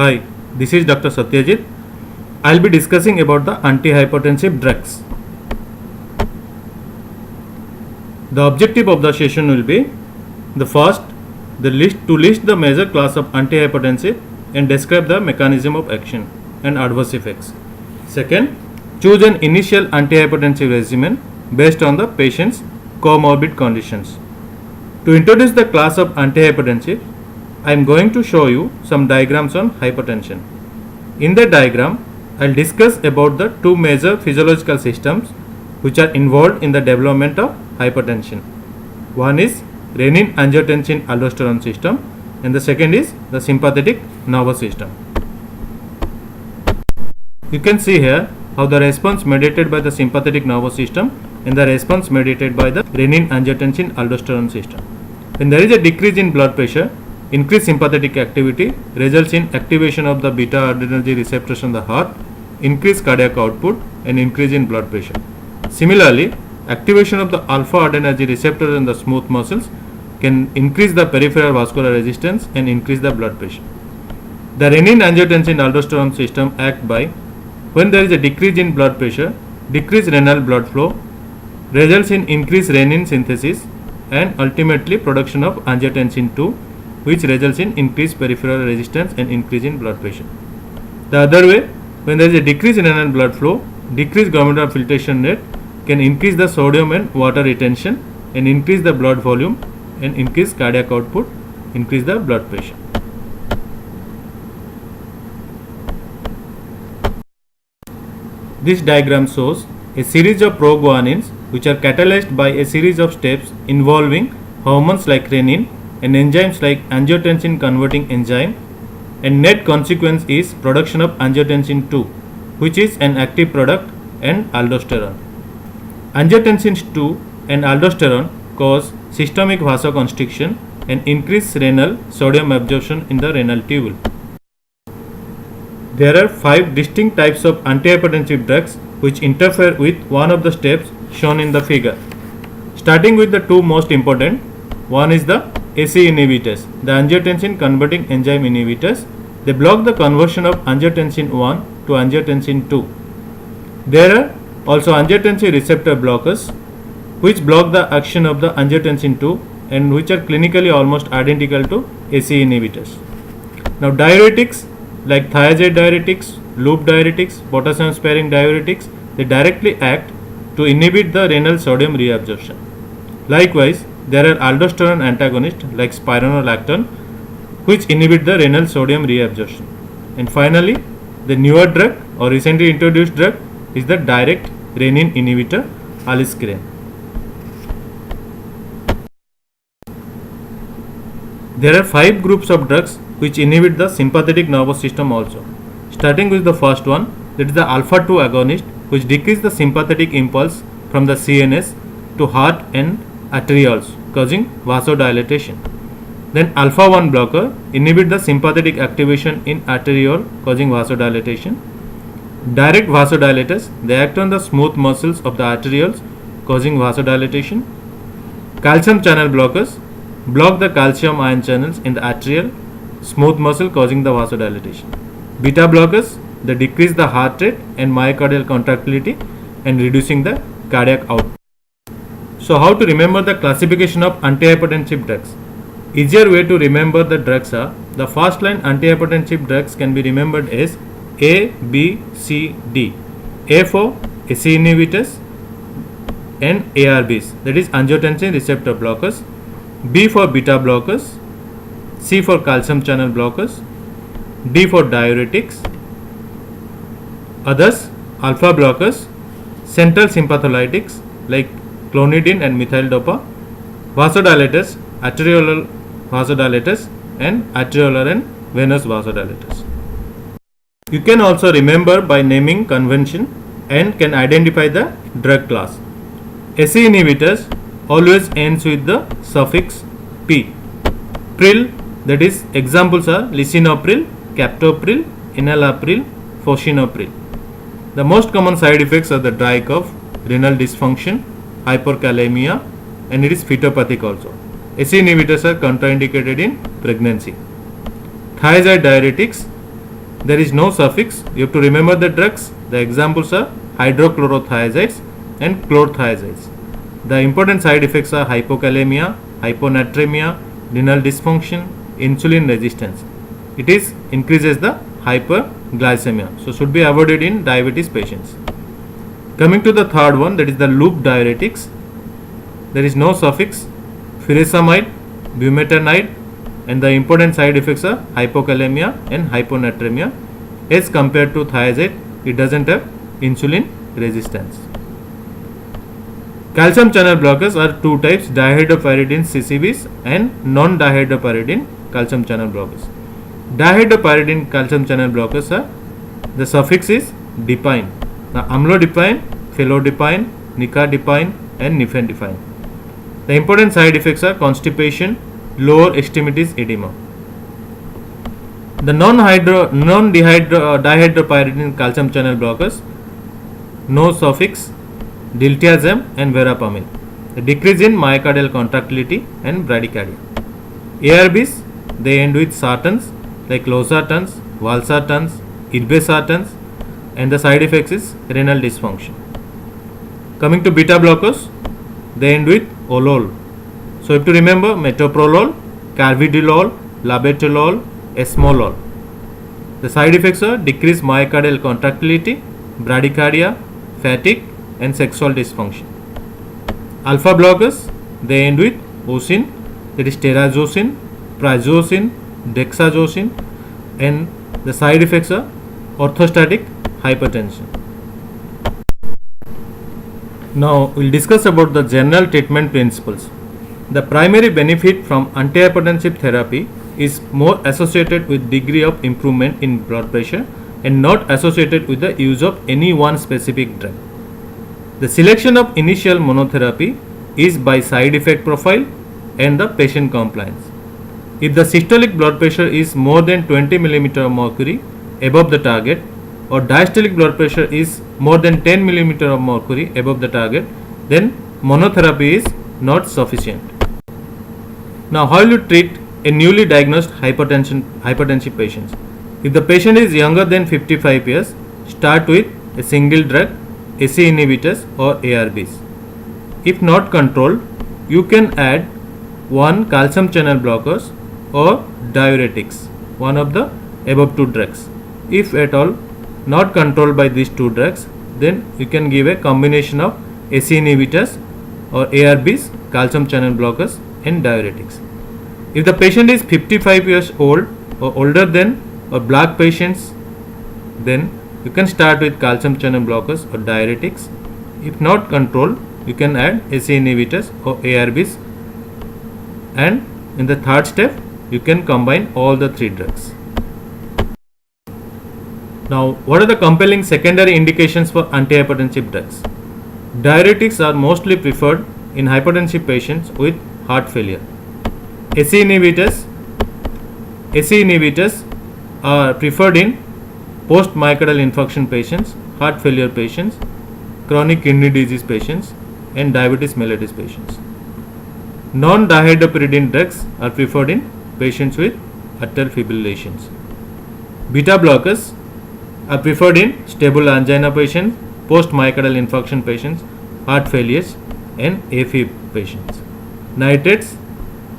Hi, this is Dr. Satyajit. I will be discussing about the antihypertensive drugs. The objective of the session will be to list the major class of antihypertensive and describe the mechanism of action and adverse effects. Second, choose an initial antihypertensive regimen based on the patient's comorbid conditions. To introduce the class of antihypertensive, I am going to show you some diagrams on hypertension. In the diagram, I will discuss about the two major physiological systems which are involved in the development of hypertension. One is renin-angiotensin-aldosterone system and the second is the sympathetic nervous system. You can see here how the response mediated by the sympathetic nervous system and the response mediated by the renin-angiotensin-aldosterone system. When there is a decrease in blood pressure, increased sympathetic activity results in activation of the beta adrenergic receptors on the heart, increased cardiac output and increase in blood pressure. Similarly, activation of the alpha adrenergic receptors in the smooth muscles can increase the peripheral vascular resistance and increase the blood pressure. The renin-angiotensin-aldosterone system act by when there is a decrease in blood pressure, decreased renal blood flow results in increased renin synthesis and ultimately production of angiotensin II, which results in increased peripheral resistance and increase in blood pressure. The other way, when there is a decrease in renal blood flow, decreased glomerular filtration rate can increase the sodium and water retention and increase the blood volume and increase cardiac output, increase the blood pressure. This diagram shows a series of proguanins which are catalyzed by a series of steps involving hormones like renin and enzymes like angiotensin converting enzyme, and net consequence is production of angiotensin II, which is an active product, and aldosterone. Angiotensin II and aldosterone cause systemic vasoconstriction and increase renal sodium absorption in the renal tubule. There are 5 distinct types of antihypertensive drugs which interfere with one of the steps shown in the figure. Starting with the two most important, one is the AC inhibitors, the angiotensin converting enzyme inhibitors. They block the conversion of angiotensin I to angiotensin II. There are also angiotensin receptor blockers which block the action of the angiotensin II and which are clinically almost identical to AC inhibitors. Now diuretics like thiazide diuretics, loop diuretics, potassium sparing diuretics, they directly act to inhibit the renal sodium reabsorption. Likewise, there are aldosterone antagonists like spironolactone which inhibit the renal sodium reabsorption. And finally, the newer drug or recently introduced drug is the direct renin inhibitor aliskiren. There are 5 groups of drugs which inhibit the sympathetic nervous system also. Starting with the first one, that is the alpha 2 agonist which decrease the sympathetic impulse from the CNS to heart and arterioles, causing vasodilatation. Then alpha 1 blocker inhibit the sympathetic activation in arteriole, causing vasodilatation. Direct vasodilators, they act on the smooth muscles of the arterioles, causing vasodilatation. Calcium channel blockers block the calcium ion channels in the arterial smooth muscle, causing the vasodilatation. Beta blockers, they decrease the heart rate and myocardial contractility and reducing the cardiac output. So how to remember the classification of antihypertensive drugs? Easier way to remember the drugs are, the first line antihypertensive drugs can be remembered as A, B, C, D. A for AC inhibitors and ARBs, that is angiotensin receptor blockers. B for beta blockers. C for calcium channel blockers. D for diuretics. Others, alpha blockers, central sympatholytics like clonidine and methyl dopa, vasodilators, arteriolar vasodilators and arteriolar and venous vasodilators. You can also remember by naming convention and can identify the drug class. AC inhibitors always ends with the suffix P. Pril, that is examples are lisinopril, captopril, enalapril, fosinopril. The most common side effects are the dry cough, renal dysfunction, hyperkalemia, and it is fetopathic also. AC inhibitors are contraindicated in pregnancy. Thiazide diuretics, there is no suffix. You have to remember the drugs. The examples are hydrochlorothiazides and chlorothiazides. The important side effects are hypokalemia, hyponatremia, renal dysfunction, insulin resistance. It increases the hyperglycemia, so should be avoided in diabetes patients. Coming to the third one, that is the loop diuretics. There is no suffix. Furosemide, bumetanide, and the important side effects are hypokalemia and hyponatremia. As compared to thiazide, it doesn't have insulin resistance. Calcium channel blockers are two types, dihydropyridine CCBs and non-dihydropyridine calcium channel blockers. Dihydropyridine calcium channel blockers are, the suffix is dipine. Now, amlodipine, felodipine, nicardipine and nifedipine. The important side effects are constipation, lower extremities edema. The dihydropyridine calcium channel blockers, no suffix, diltiazem and verapamil. The decrease in myocardial contractility and bradycardia. ARBs, they end with sartans like losartans, valsartans, irbesartans, and the side effects is renal dysfunction. Coming to beta blockers, they end with olol. So you have to remember metoprolol, carvedilol, labetalol, esmolol. The side effects are decreased myocardial contractility, bradycardia, fatigue and sexual dysfunction. Alpha blockers, they end with osin, that is terazosin, prazosin, dexazosin, and the side effects are orthostatic hypertension. Now we will discuss about the general treatment principles. The primary benefit from antihypertensive therapy is more associated with degree of improvement in blood pressure and not associated with the use of any one specific drug. The selection of initial monotherapy is by side effect profile and the patient compliance. If the systolic blood pressure is more than 20 mm of mercury above the target, or diastolic blood pressure is more than 10 mm of mercury above the target, then monotherapy is not sufficient. Now, how will you treat a newly diagnosed hypertensive patients? If the patient is younger than 55 years, start with a single drug, ACE inhibitors or ARBs. If not controlled, you can add one calcium channel blockers or diuretics, one of the above two drugs. If at all not controlled by these two drugs, then you can give a combination of ACE inhibitors or ARBs, calcium channel blockers and diuretics. If the patient is 55 years old or older than or black patients, then you can start with calcium channel blockers or diuretics. If not controlled, you can add ACE inhibitors or ARBs, and in the third step you can combine all the three drugs. Now, what are the compelling secondary indications for antihypertensive drugs? Diuretics are mostly preferred in hypertensive patients with heart failure. ACE inhibitors are preferred in post-myocardial infarction patients, heart failure patients, chronic kidney disease patients, and diabetes mellitus patients. Non-dihydropyridine drugs are preferred in patients with atrial fibrillations. Beta blockers are preferred in stable angina patients, post-myocardial infarction patients, heart failures, and AFib patients. Nitrates,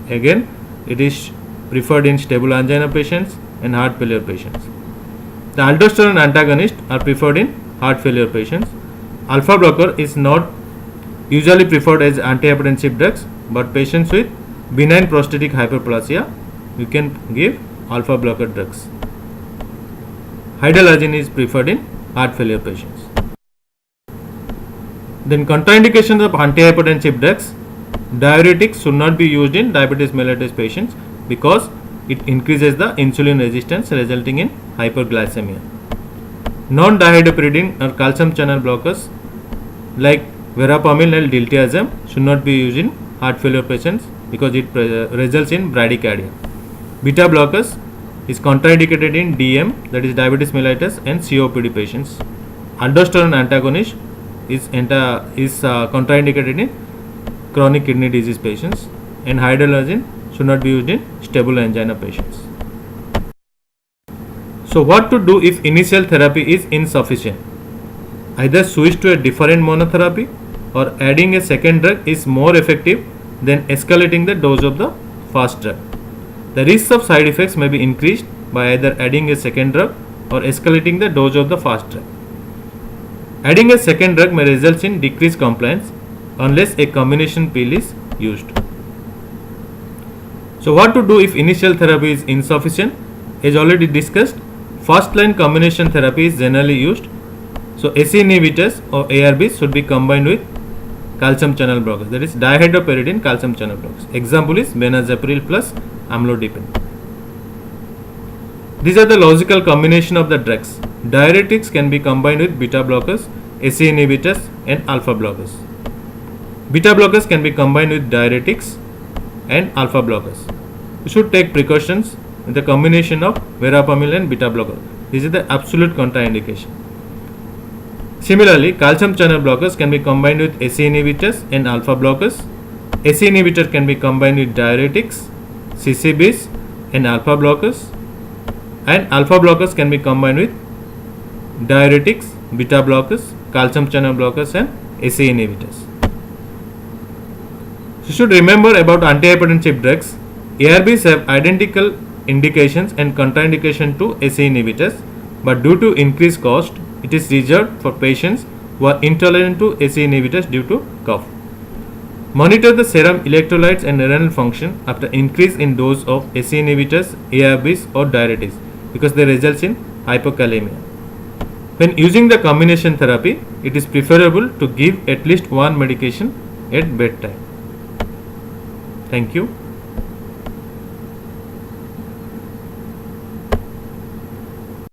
again, it is preferred in stable angina patients and heart failure patients. The aldosterone antagonists are preferred in heart failure patients. Alpha blocker is not usually preferred as antihypertensive drugs, but patients with benign prostatic hyperplasia, you can give alpha blocker drugs. Hydralazine is preferred in heart failure patients. Then contraindications of antihypertensive drugs. Diuretics should not be used in diabetes mellitus patients because it increases the insulin resistance resulting in hyperglycemia. Non-dihydropyridine or calcium channel blockers like verapamil and diltiazem should not be used in heart failure patients because it results in bradycardia. Beta blockers is contraindicated in DM, that is diabetes mellitus, and COPD patients. Aldosterone antagonist is contraindicated in chronic kidney disease patients, and hydralazine should not be used in stable angina patients. So what to do if initial therapy is insufficient? Either switch to a different monotherapy or adding a second drug is more effective than escalating the dose of the first drug. The risks of side effects may be increased by either adding a second drug or escalating the dose of the first drug. Adding a second drug may result in decreased compliance unless a combination pill is used. So what to do if initial therapy is insufficient? As already discussed, first line combination therapy is generally used. So ACE inhibitors or ARBs should be combined with calcium channel blockers, that is dihydropyridine calcium channel blockers. Example is benazepril plus amlodipine. These are the logical combination of the drugs. Diuretics can be combined with beta blockers, ACE inhibitors and alpha blockers. Beta blockers can be combined with diuretics and alpha blockers. You should take precautions in the combination of verapamil and beta blocker. This is the absolute contraindication. Similarly, calcium channel blockers can be combined with ACE inhibitors and alpha blockers. ACE inhibitor can be combined with diuretics, CCBs and alpha blockers, and alpha blockers can be combined with diuretics, beta blockers, calcium channel blockers and ACE inhibitors. You should remember about antihypertensive drugs. ARBs have identical indications and contraindication to ACE inhibitors, but due to increased cost, it is reserved for patients who are intolerant to ACE inhibitors due to cough. Monitor the serum electrolytes and renal function after increase in dose of ACE inhibitors, ARBs or diuretics because they result in hypokalemia. When using the combination therapy, it is preferable to give at least one medication at bedtime. Thank you.